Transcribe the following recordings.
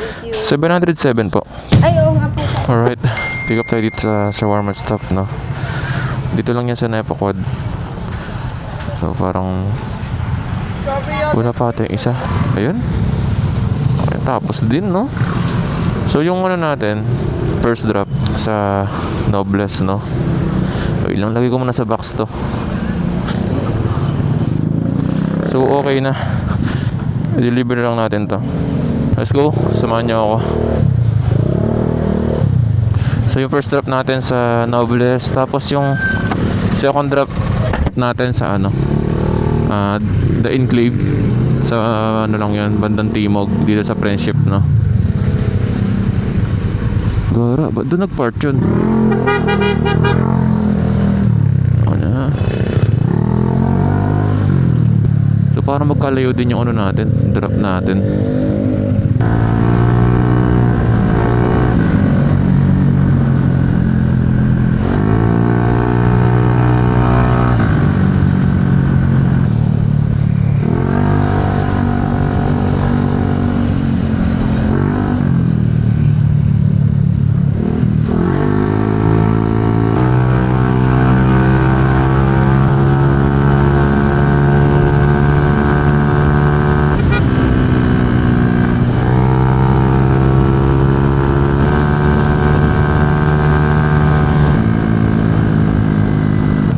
Thank you. 707 po. Ay, oo nga po. Alright. Pick up tayo dito sa shawarma stop, no? Dito lang yan sa Nepo Quad. So, parang wala pa ata yung isa. Ayun. Okay, tapos din, no? So, yung ano natin, first drop sa Nobles, no? So, ilang lagay ko muna sa box to. So, okay na. Deliver lang natin to. Let's go. Samahan niyo ako. So, yung first drop natin sa Nobles. Tapos, yung second drop natin sa ano, The Enclave. Sa ano lang yun, bandang Timog. Dito sa Friendship, no? Gara, ba't doon nag-part yun? Ano? So, parang magkalayo din yung ano natin, drop natin.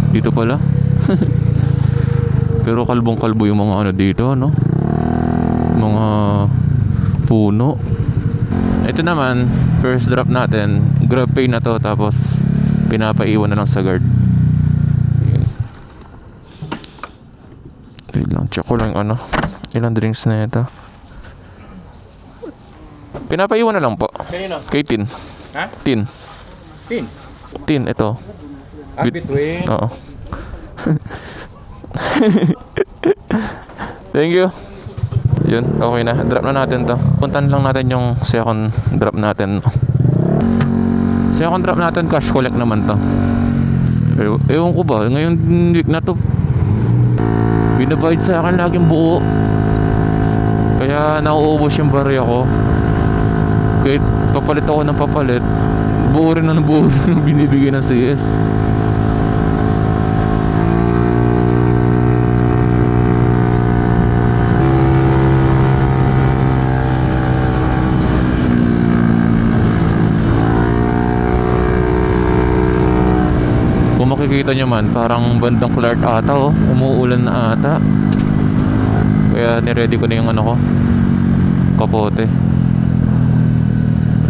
Dito pala. Pero kalbong-kalbo yung mga ano dito, no? Mga puno. Ito naman, first drop natin, grab pay na to, tapos pinapaiwan na lang sa guard. Wait lang, check ko lang ano, ilang drinks na ito. Pinapaiwan na lang po. Kanino? Kay Tin. Ha? Tin. Pin. Tin, ito. Between. Oo. Thank you. Yun, okay na. Drop na natin to. Puntan lang natin yung second drop natin. Second drop natin, cash collect naman to. Ewan ko ba, ngayon week na to, binabayad sa akin laging buo. Kaya nauubos yung barya ko. Kahit papalit ako ng papalit, buo rin ang binibigay ng CS. Kung makikita nyo man, parang bandang Clark ata, oh. Umuulan na ata. Kaya niready ko na yung ano ko, kapote.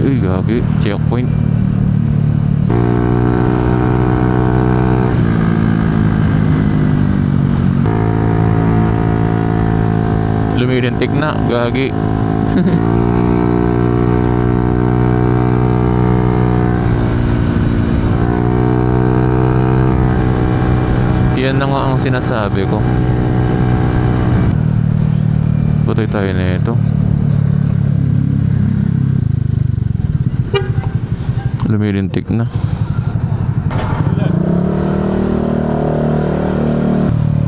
Uy, gagi, checkpoint. Lumilintik na, gagi. Yan na nga ang sinasabi ko. Putay tayo na ito. Lumilintik na.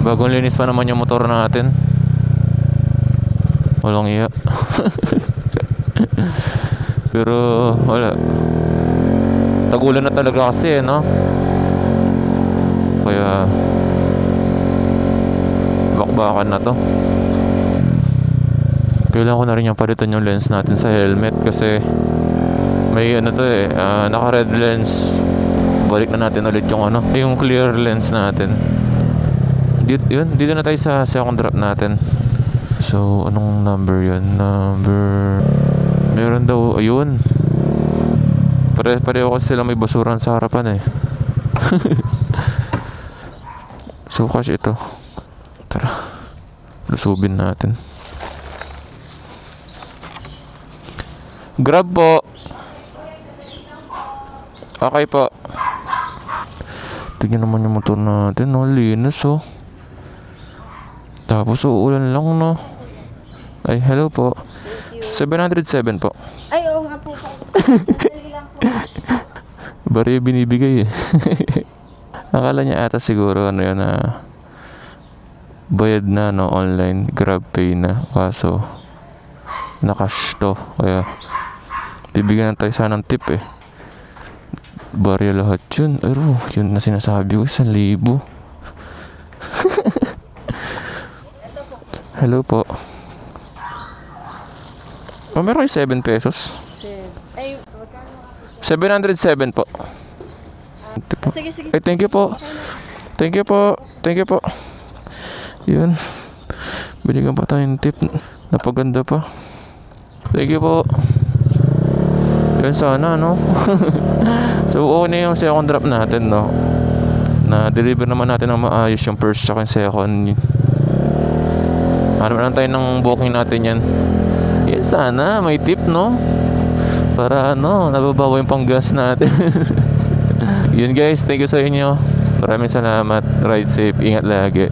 Bagong linis pa naman yung motor natin. Walang iya. Pero wala. Tagulan na talaga kasi, no? Kaya bakbakan na to. Kailangan ko na rin yung palitan yung lens natin sa helmet kasi may ano to eh, naka red lens. Balik na natin ulit yung ano, yung clear lens natin. Dito na tayo sa second drop natin. So anong number yun? Meron daw, ayun. Pareho kasi sila may basuran sa harapan eh. So cash ito. Tara, lusubin natin. Grab po. Okay po. Tingnan naman yung motor natin, no? Linis, oh. Tapos uulan lang, no? Ay, hello po. 707 po. Ay, oo nga po. Dali lang po. Bari binibigay eh. Akala niya ata siguro ano yun bayad na no online, grab pay na, kaso na cash to, kaya Bibigyan na tayo sana ng tip eh. Barya lahat yun. Pero yun na sinasabi ko, 1,000. Hello po. Oh, meron kayo 7 pesos. Ay, 707 po. Tip po. sige, sige. Ay, thank you po. Thank you po. Thank you po. Yun. Binigyan pa tayong tip. Napaganda pa. Thank you po. Yun sana, no? So, okay na yung second drop natin, no? Na-deliver naman natin ng maayos yung first tsaka yung second. Hanap lang tayo ng booking natin yan. Yan sana, may tip, no? Para, no, nababawa yung panggas natin. Yun guys, thank you sa inyo. Maraming salamat. Ride safe. Ingat lagi.